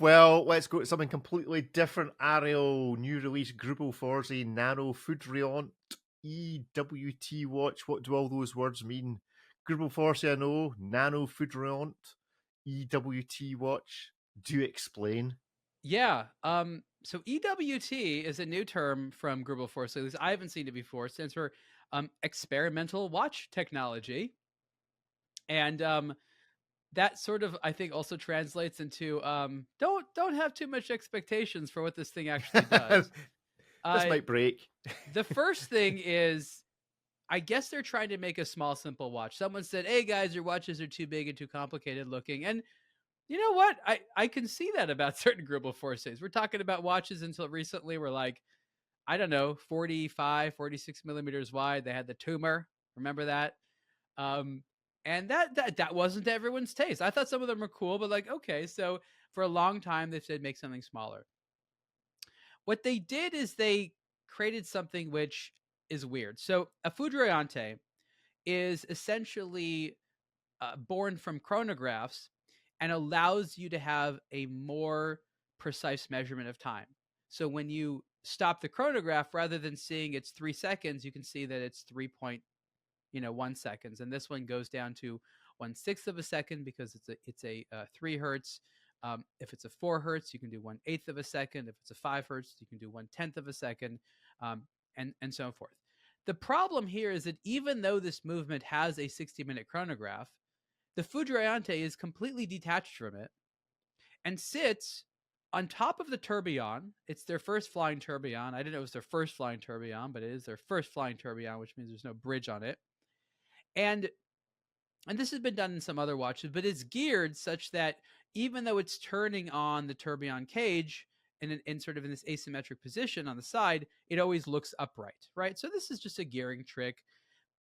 Well, let's go to something completely different. Ariel, new release Greubel Forsey Nano Foudroyante EWT watch. What do all those words mean? Greubel Forsey, I know. Nano Foudroyante EWT watch. Do explain. Yeah. So EWT is a new term from Greubel Forsey. At least I haven't seen it before. It stands for experimental watch technology, and that sort of, I think, also translates into don't have too much expectations for what this thing actually does. This might break. The first thing is, I guess they're trying to make a small, simple watch. Someone said, "Hey guys, your watches are too big and too complicated looking," and you know what? I can see that about certain Greubel Forseys. We're talking about watches until recently were like, I don't know, 45, 46 millimeters wide. They had the tumor. Remember that? Um, and that wasn't to everyone's taste. I thought some of them were cool, but like, okay, so for a long time they said make something smaller. What they did is they created something which is weird. So a Foudroyante is essentially born from chronographs and allows you to have a more precise measurement of time. So when you stop the chronograph, rather than seeing it's 3 seconds, you can see that it's 3.1 seconds, and this one goes down to 1/6 of a second because it's a 3 hertz. If it's a 4 hertz, you can do 1/8 of a second. If it's a 5 hertz, you can do 1/10 of a second, and so forth. The problem here is that even though this movement has a 60-minute chronograph, the Foudroyante is completely detached from it and sits on top of the tourbillon. It's their first flying tourbillon. I didn't know it was their first flying tourbillon, but it is their first flying tourbillon, which means there's no bridge on it. And this has been done in some other watches, but it's geared such that even though it's turning on the tourbillon cage in sort of in this asymmetric position on the side, it always looks upright, right? So this is just a gearing trick.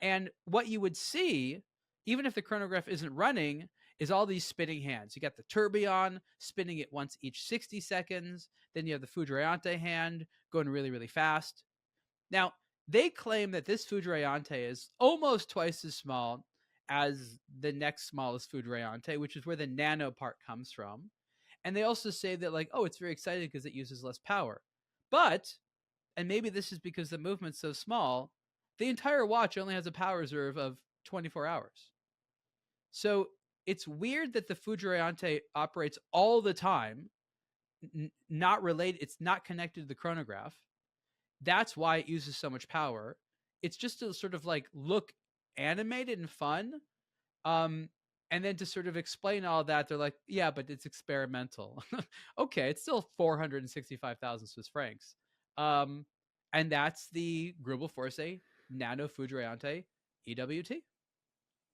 And what you would see, even if the chronograph isn't running, is all these spinning hands. You got the tourbillon spinning it once each 60 seconds. Then you have the Foudroyante hand going really, really fast. Now, they claim that this Foudroyante is almost twice as small as the next smallest Foudroyante, which is where the nano part comes from. And they also say that, like, oh, it's very exciting because it uses less power. But, and maybe this is because the movement's so small, the entire watch only has a power reserve of 24 hours. So it's weird that the Foudroyante operates all the time, not related, it's not connected to the chronograph. That's why it uses so much power. It's just to sort of like look animated and fun. And then to sort of explain all that, they're like, yeah, but it's experimental. Okay, it's still 465,000 Swiss francs. And that's the Greubel Forsey Nano Foudroyante EWT.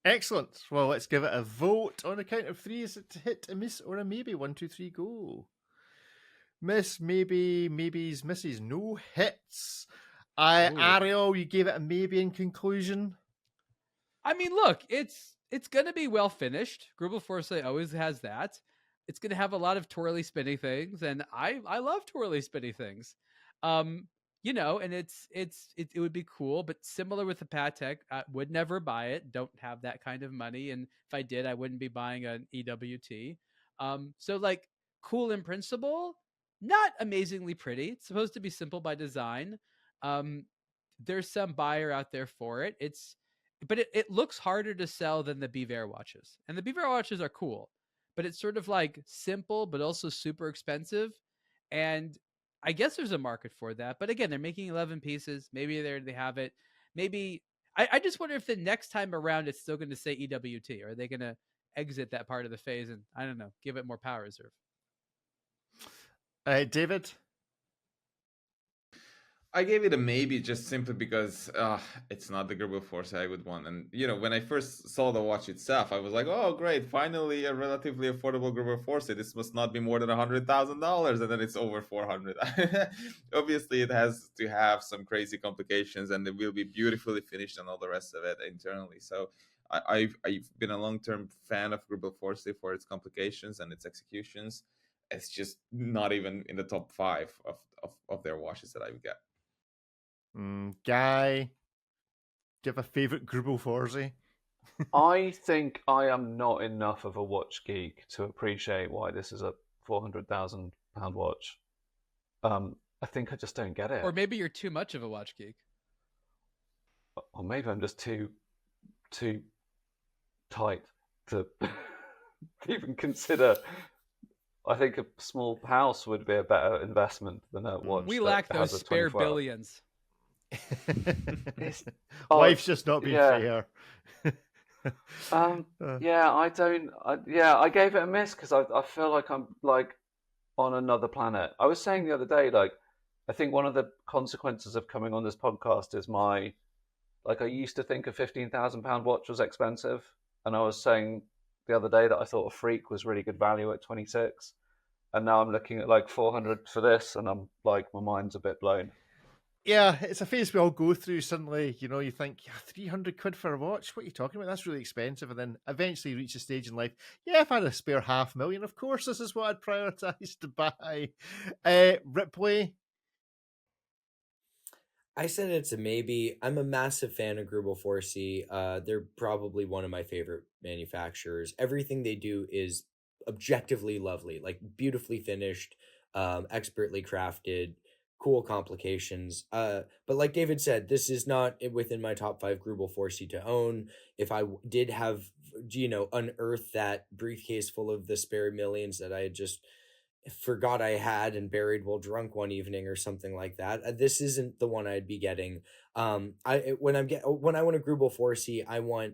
Excellent. Well, let's give it a vote on a count of 3. Is it a hit, a miss, or a maybe? 1, 2, 3, go. Miss, maybe, maybes, misses. No hits. Ariel, you gave it a maybe in conclusion. I mean, look, it's going to be well finished. Greubel Forsey always has that. It's going to have a lot of twirly spinny things, and I love twirly spinny things. You know, and it would be cool, but similar with the Patek, I would never buy it. Don't have that kind of money, and if I did, I wouldn't be buying an EWT. So like cool in principle, not amazingly pretty. It's supposed to be simple by design. There's some buyer out there for it. But it looks harder to sell than the Biver watches. And the Biver watches are cool, but it's sort of like simple, but also super expensive. And I guess there's a market for that. But again, they're making 11 pieces. Maybe they have it. Maybe I just wonder if the next time around it's still going to say EWT, or are they going to exit that part of the phase and, I don't know, give it more power reserve? David? I gave it a maybe just simply because it's not the Greubel Forsey I would want. And, you know, when I first saw the watch itself, I was like, oh, great, finally a relatively affordable Greubel Forsey. This must not be more than $100,000. And then it's over 400. Obviously, it has to have some crazy complications and it will be beautifully finished and all the rest of it internally. So I've been a long-term fan of Greubel Forsey for its complications and its executions. It's just not even in the top 5 of their watches that I would get. Guy, do you have a favourite Greubel Forsey? I think I am not enough of a watch geek to appreciate why this is a £400,000 watch. I think I just don't get it. Or maybe you're too much of a watch geek. Or maybe I'm just too tight to even consider. I think a small house would be a better investment than a watch. We that lack has those a spare 24 hour. billions. Life's just not being fair. Yeah, I gave it a miss because I feel like I'm like on another planet. I was saying the other day, like, I think one of the consequences of coming on this podcast is I used to think a £15,000 watch was expensive, and I was saying the other day that I thought a Freak was really good value at 26, and now I'm looking at like 400 for this, and I'm like, my mind's a bit blown. Yeah, it's a phase we all go through. Suddenly, you think, 300 quid for a watch? What are you talking about? That's really expensive. And then eventually you reach a stage in life. Yeah, if I had a spare $500,000, of course, this is what I'd prioritise to buy. Ripley? I said it's a maybe. I'm a massive fan of Greubel Forsey. They're probably one of my favorite manufacturers. Everything they do is objectively lovely, like beautifully finished, expertly crafted, cool complications. But like David said, this is not within my top 5 Greubel Forsey to own. If I did have, unearthed that briefcase full of the spare millions that I had just forgot I had and buried while drunk one evening or something like that, this isn't the one I'd be getting. When I want a Greubel Forsey, I want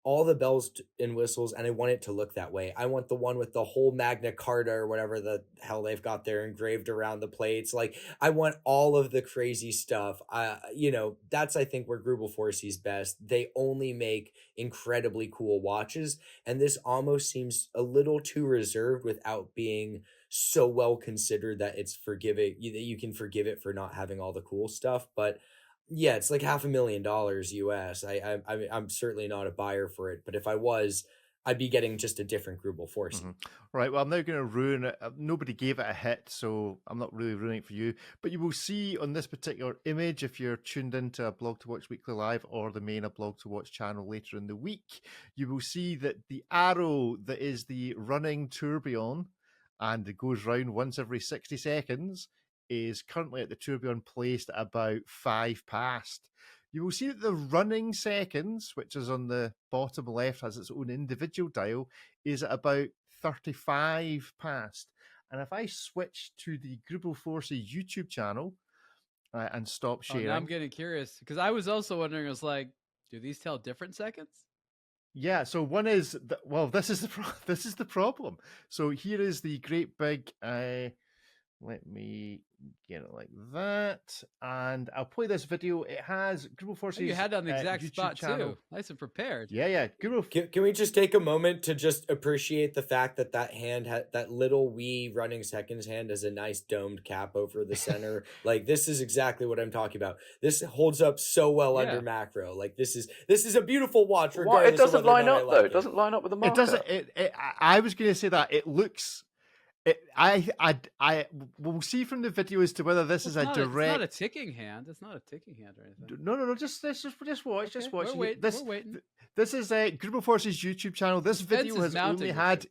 all the bells and whistles, and I want it to look that way. I want the one with the whole Magna Carta or whatever the hell they've got there engraved around the plates. Like, I want all of the crazy stuff. That's, I think, where Greubel Forsey's best. They only make incredibly cool watches, and this almost seems a little too reserved without being so well considered that it's forgiving, that you can forgive it for not having all the cool stuff. But yeah, it's like $500,000 US. I'm certainly not a buyer for it, but if I was, I'd be getting just a different Greubel Forsey. Mm-hmm. Right, well, I'm now going to ruin it. Nobody gave it a hit, so I'm not really ruining it for you. But you will see on this particular image, if you're tuned into a Blog to Watch Weekly Live or the main A Blog to Watch channel later in the week, you will see that the arrow that is the running tourbillon, and it goes round once every 60 seconds, is currently at the tourbillon placed at about 5 past. You will see that the running seconds, which is on the bottom left, has its own individual dial, is at about 35 past. And if I switch to the Greubel Forsey YouTube channel and stop sharing... now I'm getting curious, because I was also wondering, I was like, do these tell different seconds? Yeah, so one is... this is the problem. So here is the great big... let me get it like that, and I'll play this video. It has Greubel Forsey's you had it on the exact YouTube spot channel. too. Nice and prepared. Yeah. Can we just take a moment to just appreciate the fact that hand had that little wee running seconds hand has a nice domed cap over the center. Like, this is exactly what I'm talking about. This holds up so well under macro. Like, this is a beautiful watch. Regardless it doesn't of whether line or not up I though. like It doesn't line up with the marker. It doesn't. I was going to say that it looks. We'll see from the video as to whether this is a direct. It's not a ticking hand. It's not a ticking hand or anything. No. Just watch. Okay, just watch. We're waiting. This is Greubel Forsey's YouTube channel. This video has only had.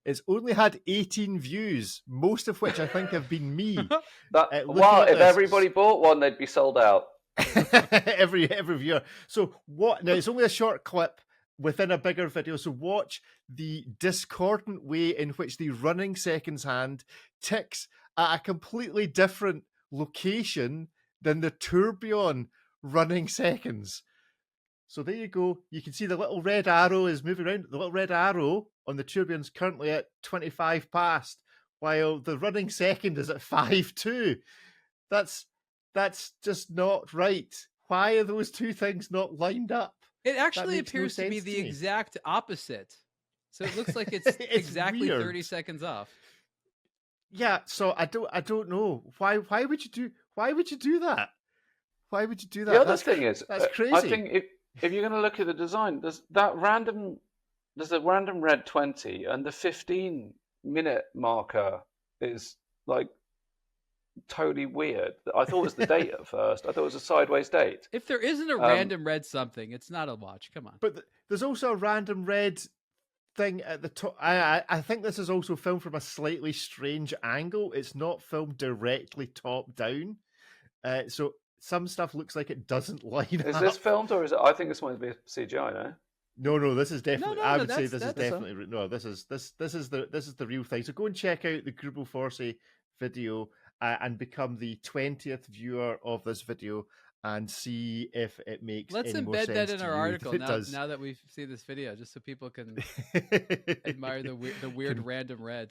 It's only had 18 views, most of which I think have been me. If everybody bought one, they'd be sold out. every viewer. So what? Now it's only a short clip within a bigger video. So watch the discordant way in which the running seconds hand ticks at a completely different location than the tourbillon running seconds. So there you go. You can see the little red arrow is moving around. The little red arrow on the tourbillon's currently at 25 past, while the running second is at 5.2. That's just not right. Why are those two things not lined up? It actually appears to be the exact opposite. So it looks like it's exactly weird. 30 seconds off. Yeah, so I don't know. Why would you do that? Why would you do that? The other thing is, that's crazy. I think if you're going to look at the design, there's a random red 20, and the 15-minute marker is like totally weird. I thought it was the date at first. I thought it was a sideways date. If there isn't a random red something, it's not a watch. Come on. But there's also a random red thing at the top. I think this is also filmed from a slightly strange angle. It's not filmed directly top down, so some stuff looks like it doesn't line Is up. this filmed or is it? I think this might be CGI. No. No, this is definitely. I would say this is that's- definitely no. This is the real thing. So go and check out the Greubel Forsey video and become the 20th viewer of this video and see if it makes. Let's any more embed that sense in to our you. article If it does. now that we've seen this video, just so people can admire the weird random red.